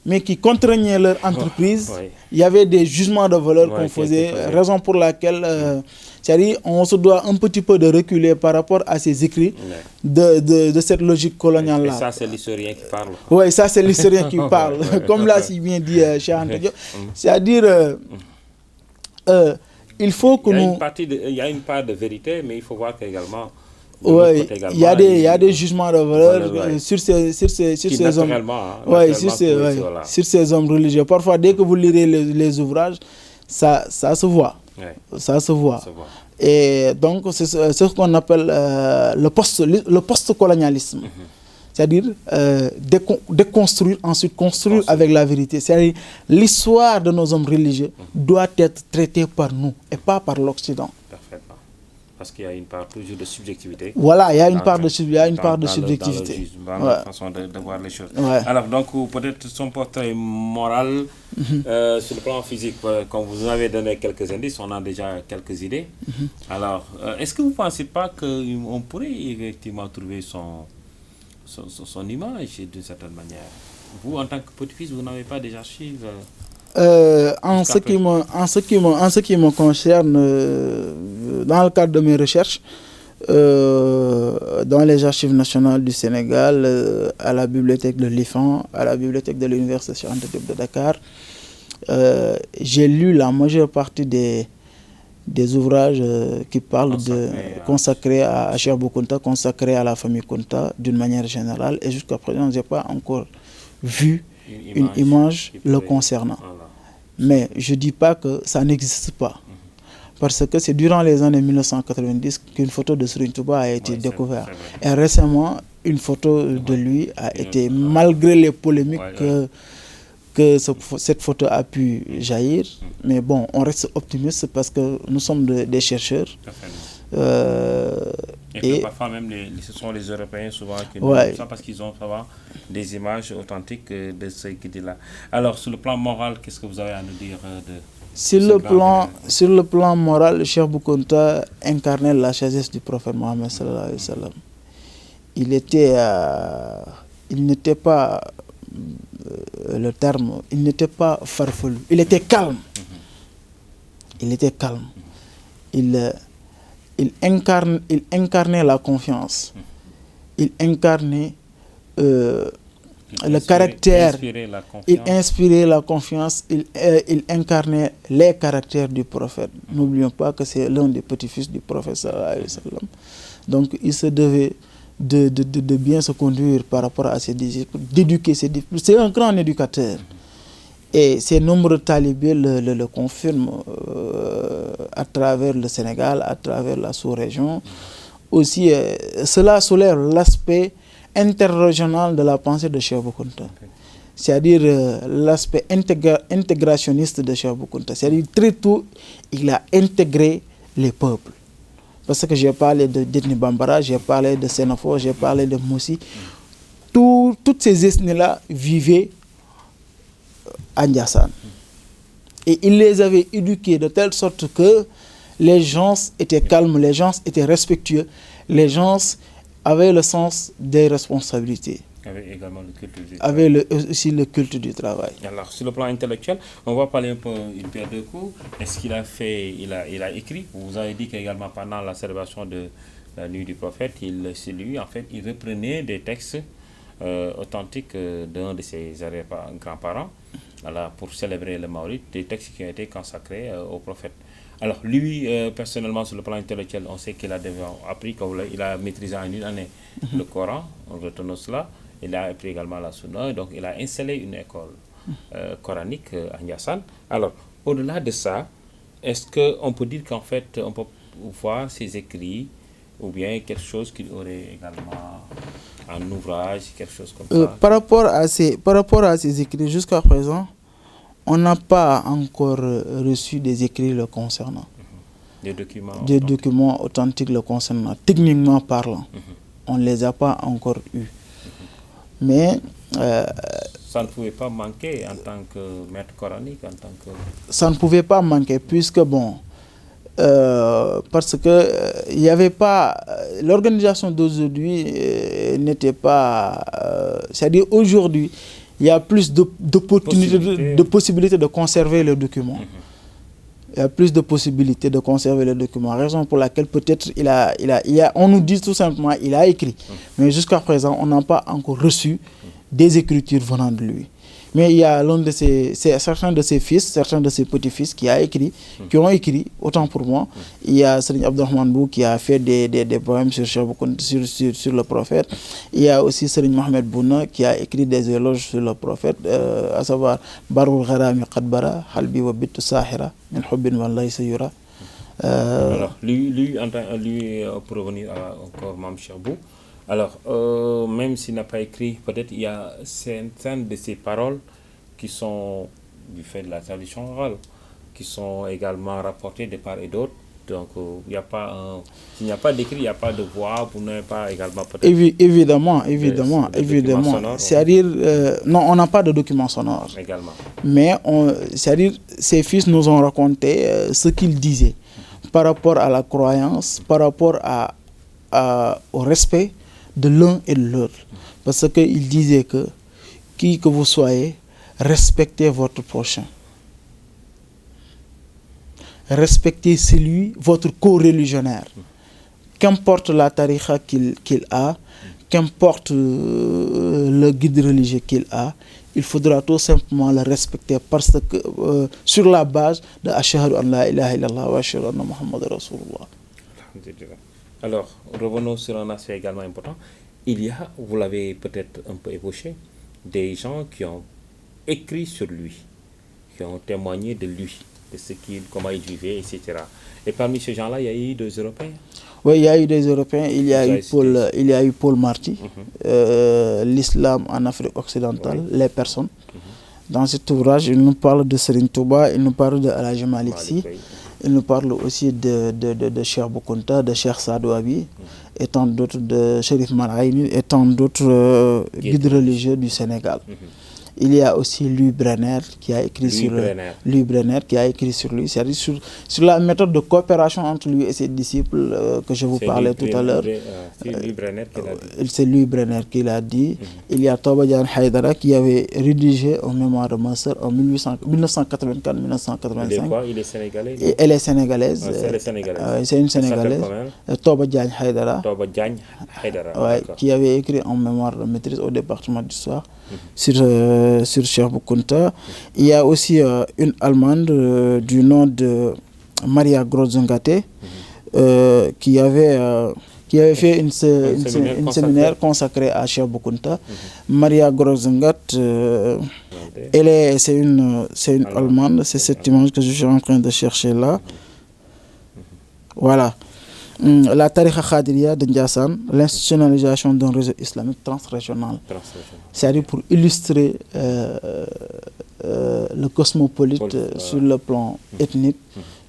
mais qui contraignaient leur entreprise, il y avait des jugements de valeur qu'on faisait, raison pour laquelle c'est-à-dire on se doit un petit peu de reculer par rapport à ces écrits de cette logique coloniale-là. Et ça, c'est l'historien qui parle. Oui, ça, c'est l'historien qui parle, comme l'a si bien dit Cheikh Anta Diop. C'est-à-dire, il faut que il y a une part de vérité, mais il faut voir qu'également... Oui, il y a des jugements de valeur sur ces hommes. Sur ces hommes religieux. Parfois, dès que vous lirez les ouvrages, ça se voit. Ça se voit. Et donc, c'est ce qu'on appelle le post-colonialisme. C'est-à-dire déconstruire, ensuite construire avec la vérité. C'est-à-dire l'histoire de nos hommes religieux doit être traitée par nous et pas par l'Occident. Parfaitement. Parce qu'il y a une part toujours de subjectivité. Voilà, il y a une part de subjectivité. Dans la façon de voir les choses. Alors, donc, peut-être son portrait moral, sur le plan physique, comme vous avez donné quelques indices, on a déjà quelques idées. Alors, est-ce que vous ne pensez pas qu'on pourrait effectivement trouver son image d'une certaine manière? Vous, en tant que petit-fils, vous n'avez pas des archives en ce qui me concerne, dans le cadre de mes recherches, dans les archives nationales du Sénégal, à la bibliothèque de l'IFAN, à la bibliothèque de l'Université Cheikh Anta Diop de Dakar, j'ai lu la majeure partie des ouvrages qui parlent consacrés à Cheikh Bou Kounta, consacrés à la famille Kounta d'une manière générale, et jusqu'à présent, je n'ai pas encore vu une image le concernant. Mais je ne dis pas que ça n'existe pas. Parce que c'est durant les années 1990 qu'une photo de Serigne Touba a été découverte. Et récemment, une photo de lui a été, malgré les polémiques que cette photo a pu jaillir. Mais bon, on reste optimiste parce que nous sommes des chercheurs. Et parfois même, ce sont les Européens souvent qui nous disent ça parce qu'ils ont souvent des images authentiques de ce guide-là. Alors, sur le plan moral, qu'est-ce que vous avez à nous dire sur le plan moral, le Cheikh Bou Kounta incarnait la sagesse du prophète Mohammed sallallahu alayhi wa sallam. Il n'était pas le terme, il n'était pas farfelu, il était calme. Il était calme. Il incarnait la confiance. Il incarnait le caractère. Il inspirait la confiance. Il incarnait les caractères du prophète. N'oublions pas que c'est l'un des petits-fils du prophète sallallahu alayhi wa sallam. Donc il se devait de bien se conduire par rapport à ses disciples, d'éduquer ses disciples. C'est un grand éducateur. Et ces nombreux talibés le confirment à travers le Sénégal, à travers la sous-région. Aussi, cela soulève l'aspect interrégional de la pensée de Cheikh Bou Kounta. C'est-à-dire l'aspect intégrationniste de Cheikh Bou Kounta. C'est-à-dire très tôt, il a intégré les peuples. Parce que j'ai parlé de Dethni Bambara, j'ai parlé de Sénophore, j'ai parlé de Moussi. Toutes ces ethnies-là vivaient à Ndiassane. Et il les avait éduqués de telle sorte que les gens étaient calmes, les gens étaient respectueux, les gens avaient le sens des responsabilités. Avec également le culte du travail. Avec aussi le culte du travail. Alors, sur le plan intellectuel, on va parler un peu une paire de coups. Est-ce qu'il a fait, il a écrit? Vous avez dit qu'également pendant la célébration de la nuit du prophète, c'est lui, en fait, il reprenait des textes authentiques d'un de ses grands-parents pour célébrer le Maulid, des textes qui ont été consacrés au prophète. Alors, lui, personnellement, sur le plan intellectuel, on sait qu'il a appris, qu'il a maîtrisé en une année le Coran, on retenait cela. Il a appris également la Sunna, donc il a installé une école coranique à Ndiassane. Alors, au-delà de ça, est-ce qu'on peut dire qu'en fait, on peut voir ses écrits ou bien quelque chose qu'il aurait également en ouvrage, quelque chose comme ça? Par rapport à ces écrits, jusqu'à présent, on n'a pas encore reçu des écrits le concernant. Des documents authentiques le concernant, techniquement parlant. On ne les a pas encore eus. Mais ça ne pouvait pas manquer en tant que maître coranique, ça ne pouvait pas manquer puisque parce que il y avait pas l'organisation d'aujourd'hui n'était pas c'est-à-dire aujourd'hui il y a plus d'opportunités, de possibilités de conserver le document. Il y a plus de possibilités de conserver le document. Raison pour laquelle peut-être on nous dit tout simplement il a écrit. Mais jusqu'à présent, on n'a pas encore reçu des écritures venant de lui. Mais il y a certains de ses fils, certains de ses petits-fils qui ont écrit, autant pour moi. Il y a Serigne Abdourahmane Bou qui a fait des poèmes sur le prophète. Il y a aussi Serigne Mohamed Bouna qui a écrit des éloges sur le prophète, à savoir Barul Gharami Qadbara, Halbi wa Bittu Sahira, Min Hubbin Wallahi Sayura. Alors, lui, pour revenir encore Mame Cheikh Bou, alors, même s'il n'a pas écrit, peut-être il y a certaines de ces paroles qui sont du fait de la tradition orale, qui sont également rapportées de part et d'autre. Donc, s'il n'y a pas d'écrit, il n'y a pas de voix, vous n'avez pas également peut-être... Évidemment. C'est-à-dire, non, on n'a pas de document sonore. Également. Mais, c'est-à-dire, ses fils nous ont raconté ce qu'ils disaient par rapport à la croyance, par rapport au respect de l'un et de l'autre. Parce qu'il disait que, qui que vous soyez, respectez votre prochain. Respectez votre co-religionnaire. Qu'importe la tariqa qu'il a, qu'importe le guide religieux qu'il a, il faudra tout simplement le respecter parce que sur la base de Ashhadu an la ilaha illallah wa ashhadu anna Muhammad Rasulullah. Alors, revenons sur un aspect également important. Il y a, vous l'avez peut-être un peu évoqué, des gens qui ont écrit sur lui, qui ont témoigné de lui, de comment il vivait, etc. Et parmi ces gens-là, il y a eu des Européens. Oui, il y a eu des Européens. Il y a eu Paul Marty, l'islam en Afrique occidentale, les personnes. Dans cet ouvrage, il nous parle de Serigne Touba, il nous parle de Al Hadji Malick Sy. Il nous parle aussi de Cheikh Bou Kounta, de Cheikh Sadou Abi, et tant d'autres, de Chérif Malaïni, et tant d'autres guides religieux du Sénégal. Il y a aussi Louis Brenner qui a écrit sur lui, c'est-à-dire sur la méthode de coopération entre lui et ses disciples que je vous parlais tout à l'heure. C'est Louis Brenner qui l'a dit. Il y a Toba Diagne Haïdara qui avait rédigé un mémoire de ma sœur en 1984-1985. Il est sénégalais? Et elle est sénégalaise. C'est une sénégalaise. Toba Diagne Haïdara. Qui avait écrit un mémoire de maîtrise au département d'histoire sur Cheikh Bou Kounta. Il y a aussi une Allemande du nom de Maria Grosengate qui avait fait une séminaire consacré à Cheikh Bou Kounta. Maria Grosengate, c'est une Allemande, c'est cette image que je suis en train de chercher là. Voilà. La Tariqa Khadiriya de Ndiassane, l'institutionnalisation d'un réseau islamique transrégional. C'est-à-dire pour illustrer le cosmopolite sur le plan ethnique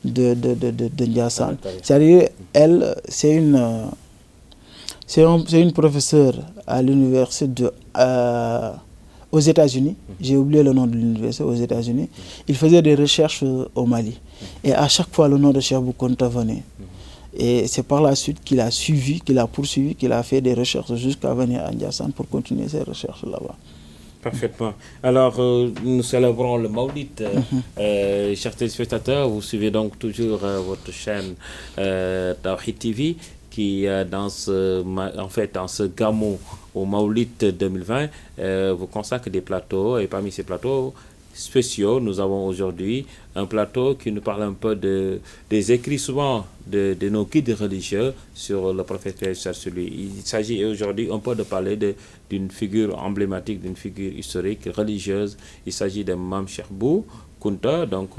de Ndiassane. C'est-à-dire, elle, c'est une professeure à l'université aux États-Unis. J'ai oublié le nom de l'université aux États-Unis. Il faisait des recherches au Mali. Et à chaque fois, le nom de Cheikh Bou Kounta venait. Et c'est par la suite qu'il a poursuivi, qu'il a fait des recherches jusqu'à venir à Ndiassane pour continuer ses recherches là-bas. Parfaitement. Alors, nous célébrons le Maulid. Chers téléspectateurs, vous suivez donc toujours votre chaîne Tawhid TV qui, dans ce gamou au Maulid 2020, vous consacre des plateaux. Et parmi ces plateaux spéciaux, nous avons aujourd'hui un plateau qui nous parle un peu des écrits souvent de nos guides religieux sur le prophète sur lui. Il s'agit aujourd'hui un peu de parler d'une figure emblématique, d'une figure historique, religieuse. Il s'agit de Mame Cheikh Bou Kounta, donc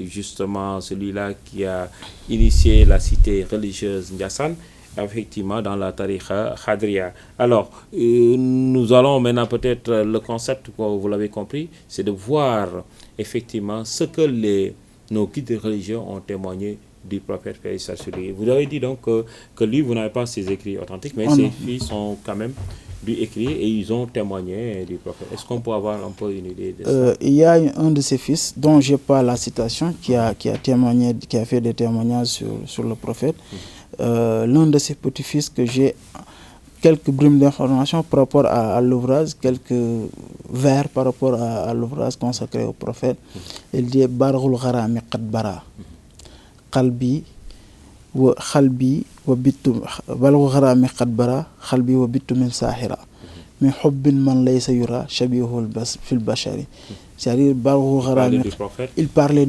justement celui-là qui a initié la cité religieuse Ndiassane, effectivement dans la Tariqa Khadiriya. Alors, nous allons maintenant peut-être, le concept, vous l'avez compris, c'est de voir effectivement ce que nos guides religieux ont témoigné du prophète sur lui. Vous avez dit donc que lui, vous n'avez pas ses écrits authentiques, mais ses fils sont quand même dû écrire et ils ont témoigné du prophète. Est-ce qu'on peut avoir un peu une idée de ça? Il y a un de ses fils dont je n'ai pas la citation qui a témoigné, qui a fait des témoignages sur le prophète. L'un de ses petits-fils que j'ai quelques brumes d'informations par rapport à l'ouvrage, quelques vers par rapport à l'ouvrage consacré au prophète. Il dit Barghul Gharami Qad Bara Qalbi wa Khalbi wa Bittu Barghul Gharami Qad Bara Khalbi wa Bittu min Sahira min Hubbin man laysa yura Shabihul fil Bashari. C'est-à-dire Barghul Gharami. Il parlait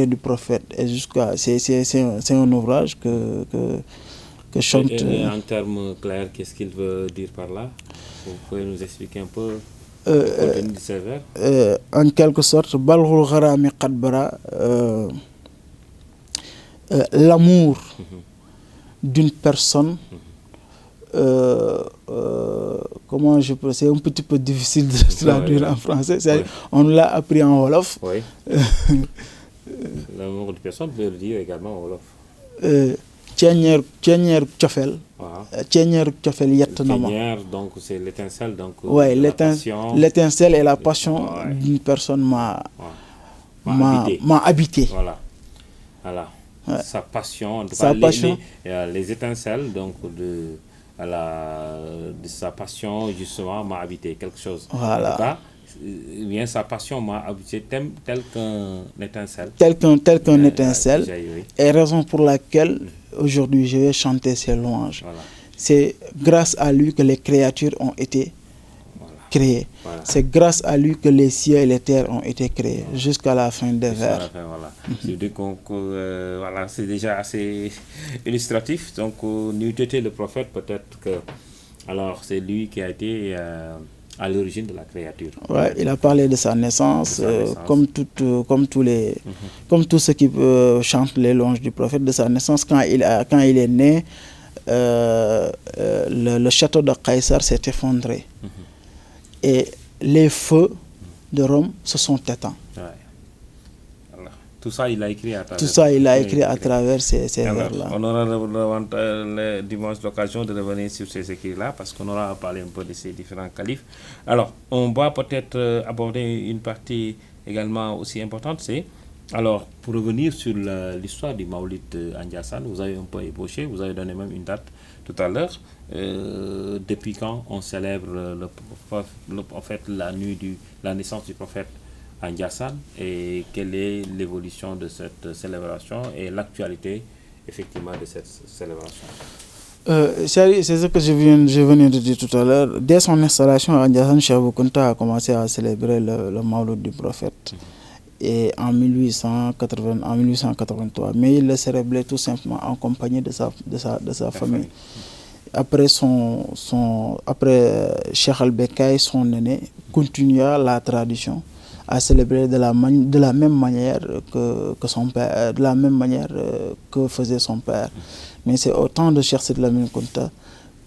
du prophète. Et jusqu'à c'est un ouvrage que chante. Et en termes clairs, qu'est-ce qu'il veut dire par là? Vous pouvez nous expliquer un peu ces vers? En quelque sorte, Barghul Gharami Qad Bara, l'amour d'une personne, comment je peux, c'est un petit peu difficile de traduire en français. On l'a appris en Wolof. Oui. L'amour d'une personne peut le dire également en Wolof. Ceñeer cofeel. Ceñeer cofeel yett na ma. Donc c'est l'étincelle, donc l'étincelle et la passion d'une personne m'a habité. Voilà. Sa passion, les étincelles donc de sa passion justement m'a habité, quelque chose. Voilà. En tout cas, bien sa passion m'a habité tel qu'un étincelle. Tel qu'un étincelle. Et raison pour laquelle aujourd'hui je vais chanter ses louanges. Voilà. C'est grâce à lui que les créatures ont été créées. Voilà. C'est grâce à lui que les cieux et les terres ont été créés jusqu'à la fin des vers. Voilà, c'est déjà assez illustratif. Donc, nous était le prophète, peut-être que alors c'est lui qui a été à l'origine de la créature. Ouais, il a parlé de sa naissance, comme tous ceux qui chantent les louanges du prophète, de sa naissance. Quand il est né, le château de Caïsar s'est effondré. Et les feux de Rome se sont éteints. Tout ça, il a écrit à travers. Tout ça, il a écrit à travers ces vers-là. On aura dimanche l'occasion de revenir sur ces écrits-là parce qu'on aura parlé un peu de ces différents califes. Alors, on va peut-être aborder une partie également aussi importante, c'est, alors, pour revenir sur l'histoire du Maulid en Ndiassane, vous avez un peu ébauché, vous avez donné même une date tout à l'heure. Depuis quand on célèbre en fait, la naissance du prophète en Ndiassane et quelle est l'évolution de cette célébration et l'actualité effectivement de cette célébration? C'est ce que je venais de dire tout à l'heure. Dès son installation à Ndiassane, Cheikh Bou Kounta a commencé à célébrer le Maulid du prophète. Et en 1883, mais il le célébrait tout simplement en compagnie de sa famille. Après Cheikh Al-Bekkay, son aîné, continua la tradition à célébrer de la même manière que son père, de la même manière que faisait son père. Mais c'est au temps de Cheikh Sidi Lamine Kounta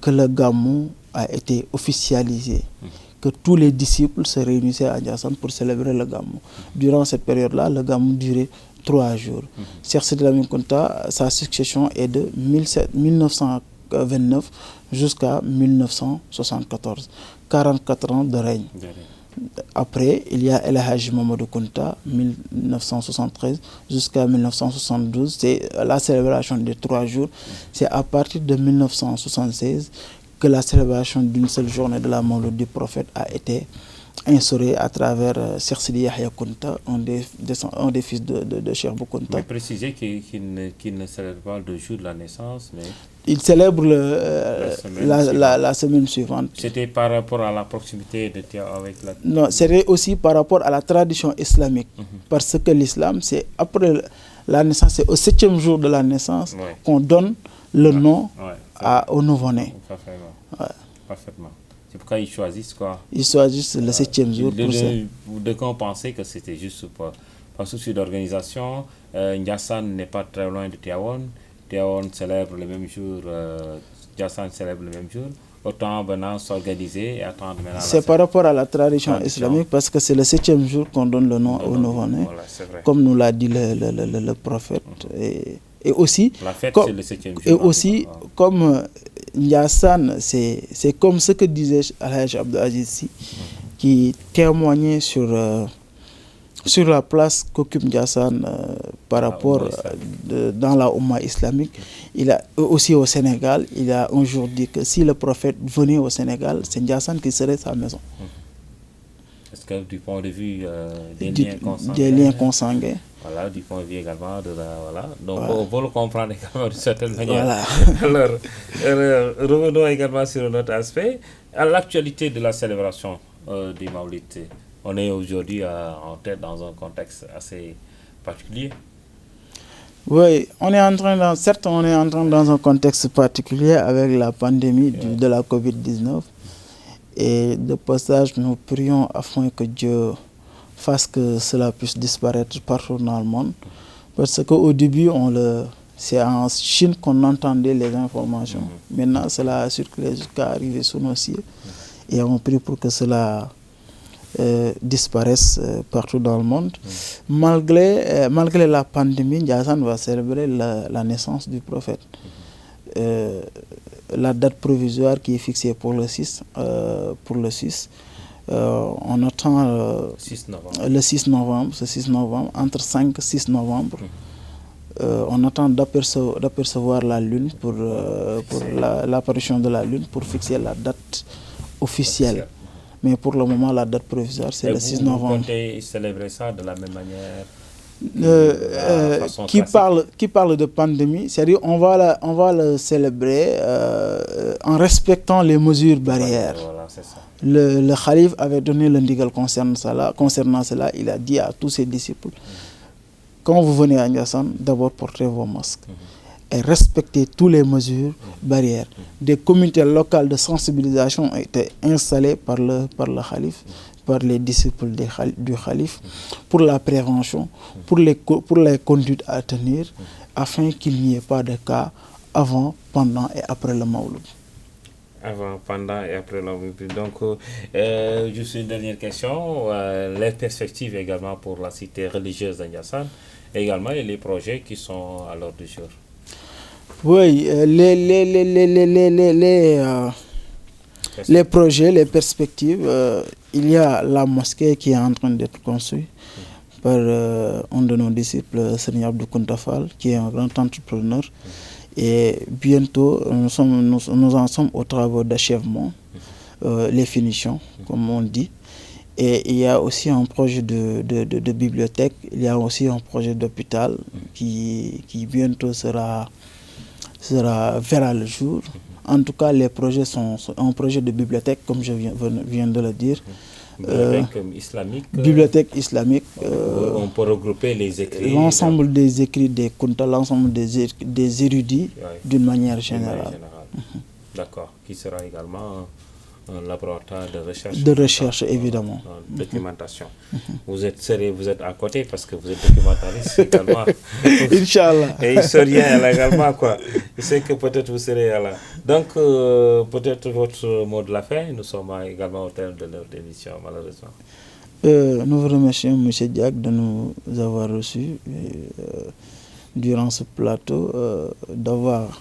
que le Gamou a été officialisé, que tous les disciples se réunissaient à Ndiassane pour célébrer le Gamou. Durant cette période-là, le Gamou durait 3 jours. Cheikh Sidi Lamine Kounta, sa succession est de 1929 jusqu'à 1974. 44 ans de règne. Après, il y a El Hadji Mamadou Kounta, 1973 jusqu'à 1972. C'est la célébration de 3 jours. C'est à partir de 1976 que la célébration d'une seule journée de la Maulid du prophète a été instaurée à travers Cheikh Sidi Yahya Kounta, un des fils de Cheikh Bou Kounta. Mais précisez qu'il ne célèbre pas le jour de la naissance, mais... Il célèbre la semaine suivante. C'était par rapport à la proximité de Tia avec la... Non, c'était aussi par rapport à la tradition islamique. Parce que l'islam, c'est après la naissance, c'est au 7e jour de la naissance qu'on donne le nom au nouveau-né. Parfaitement. C'est pourquoi ils choisissent quoi? Ils choisissent le 7e jour. De quand on pensait que c'était juste par souci d'organisation. Ndiassane n'est pas très loin de Tivaouane. Tivaouane célèbre le même jour, Ndiassane célèbre le même jour. Autant maintenant s'organiser et attendre maintenant. C'est par rapport à la tradition islamique parce que c'est le 7e jour qu'on donne le nom au nouveau-né, comme nous l'a dit le prophète. Et aussi, la fête, c'est le 7e jour. Et aussi, comme Ndiassane, c'est comme ce que disait Al-Hajj Abdou Aziz Sy, qui témoignait sur la place qu'occupe Ndiassane par rapport dans la Oumma islamique. Il a aussi au Sénégal, il a un jour dit que si le prophète venait au Sénégal, c'est Ndiassane qui serait sa maison. Est-ce que du point de vue des liens consanguins, voilà, du point de vue également de la... Voilà. Donc on peut le comprendre également d'une certaine manière. Voilà. Alors, revenons également sur un autre aspect. À l'actualité de la célébration du Maulid. On est aujourd'hui en tête dans un contexte assez particulier. Oui, certes, on est entré dans un contexte particulier avec la pandémie de la COVID-19. Et de passage, nous prions afin que Dieu fasse que cela puisse disparaître partout dans le monde. Parce qu'au début, c'est en Chine qu'on entendait les informations. Maintenant, cela a circulé jusqu'à arriver sous nos cieux. Et on prie pour que cela disparaissent partout dans le monde. Malgré la pandémie, Ndiassane va célébrer la naissance du prophète. La date provisoire qui est fixée pour le 6, on attend le 6 novembre, entre 5 et 6 novembre. On attend d'apercevoir la lune pour l'apparition de la lune pour fixer la date officielle. Mais pour le moment, la date provisoire, c'est le 6 novembre. Vous comptez célébrer ça de la même manière qui parle de pandémie, c'est-à-dire on va le célébrer en respectant les mesures barrières. Voilà, c'est ça. Le Khalif avait donné l'indigal concernant cela. Il a dit à tous ses disciples, quand vous venez à Ndiassane, d'abord portez vos masques. Et respecter toutes les mesures barrières. Des comités locaux de sensibilisation ont été installés par le Khalif, par les disciples du Khalif, pour la prévention, pour les conduites à tenir, afin qu'il n'y ait pas de cas avant, pendant et après le Maouloud. Avant, pendant et après le Maouloud. Donc, juste une dernière question. Les perspectives également pour la cité religieuse d'Ndiassane. également les projets qui sont à l'ordre du jour. Oui, les projets, les perspectives. Il y a la mosquée qui est en train d'être construite par un de nos disciples, Serigne Abdou Kounta Fall, qui est un grand entrepreneur. Et bientôt, nous en sommes aux travaux d'achèvement, les finitions, comme on dit. Et il y a aussi un projet de bibliothèque, il y a aussi un projet d'hôpital qui bientôt verra le jour. En tout cas, les projets sont un projet de bibliothèque, comme je viens de le dire. Bibliothèque islamique. On peut regrouper les écrits. L'ensemble des écrits des Kounta, l'ensemble des érudits, d'une manière générale. D'accord, qui sera également un laboratoire de recherche. De recherche, évidemment. Documentation. Vous êtes à côté parce que vous êtes documentariste également. Inch'Allah. Et historien également, quoi. Je sais que peut-être vous serez là. Donc, peut-être votre mot de la fin. Nous sommes également au terme de l'heure d'émission, malheureusement. Nous vous remercions, M. Diack, de nous avoir reçus durant ce plateau, d'avoir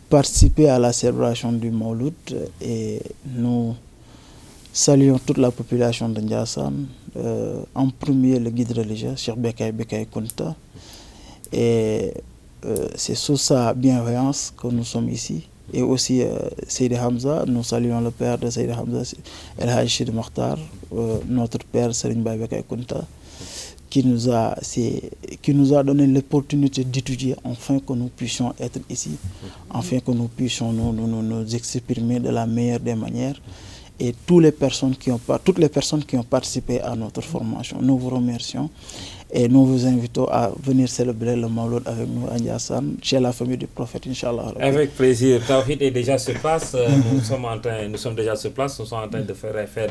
participé à la célébration du Mawlud, et nous saluons toute la population de Ndiassane, en premier le guide religieux, Cheikh Bekay Kounta, et c'est sous sa bienveillance que nous sommes ici. Et aussi Seydi Hamza, nous saluons le père de Seydi Hamza, El Hadj Sidi Mokhtar, notre père Serigne Bekay Kounta, qui nous a donné l'opportunité d'étudier, afin que nous puissions être ici, afin que nous puissions nous exprimer de la meilleure des manières. Et toutes les personnes qui ont participé à notre formation, nous vous remercions et nous vous invitons à venir célébrer le Mawlud avec nous à Ndiassane, chez la famille du prophète, Inch'Allah. Avec plaisir. Tawhid est déjà sur place. Nous sommes déjà sur place. Nous sommes en train de faire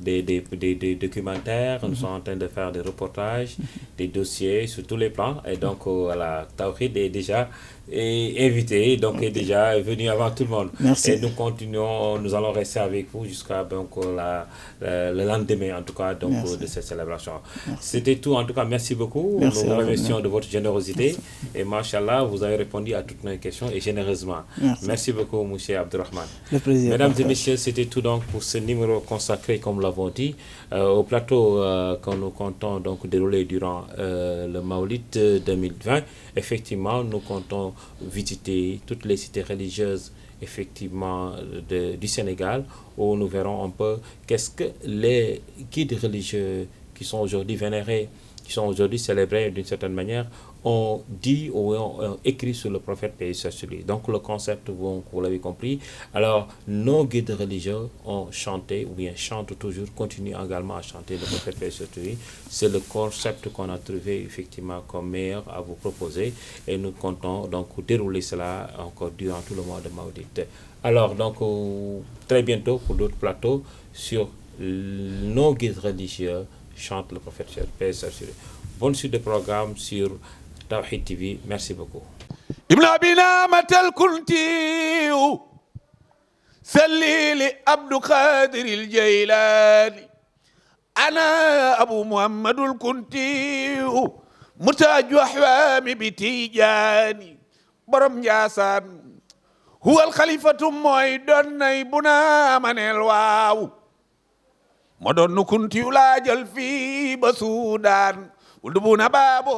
des documentaires. Nous sommes en train de faire des reportages, des dossiers sur tous les plans. Et donc, voilà, Tawhid est déjà invité, donc est déjà venu avant tout le monde. Merci. Et nous continuons, nous allons rester avec vous jusqu'à le lendemain, en tout cas, donc, de cette célébration. C'était tout, en tout cas, merci beaucoup. Merci, nous vous remercions de votre générosité. Et machallah, vous avez répondu à toutes nos questions et généreusement. Merci beaucoup, M. Abdurrahman. Le plaisir. Mesdames et messieurs, c'était tout donc pour ce numéro consacré, comme nous l'avons dit, au plateau que nous comptons donc dérouler durant le Mawlid 2020. Effectivement, nous comptons visiter toutes les cités religieuses effectivement du Sénégal, où nous verrons un peu qu'est-ce que les guides religieux qui sont aujourd'hui vénérés, qui sont aujourd'hui célébrés d'une certaine manière, ont dit ou ont écrit sur le prophète paix sur lui. Donc le concept, vous l'avez compris. Alors nos guides religieux ont chanté, ou bien chantent toujours, continuent également à chanter le prophète paix sur lui. C'est le concept qu'on a trouvé effectivement comme meilleur à vous proposer, et nous comptons donc dérouler cela encore durant tout le mois de Mawlid. Alors donc très bientôt pour d'autres plateaux sur nos guides religieux chantent le prophète paix sur lui. Bonne suite de programme sur Tawhid TV. Merci beaucoup. Ibn Abina Matal Kunti Salili Abdou Qadir al-Jailani Ana Abu Muhammadul Kunti Mutaju Ahwami Bitijani Borom Ndiassane huwa al-Khalifatu mooy doon nay buna manel waaw moo doon nu Kunti laajal fii ba Suudaan wul du buna baabo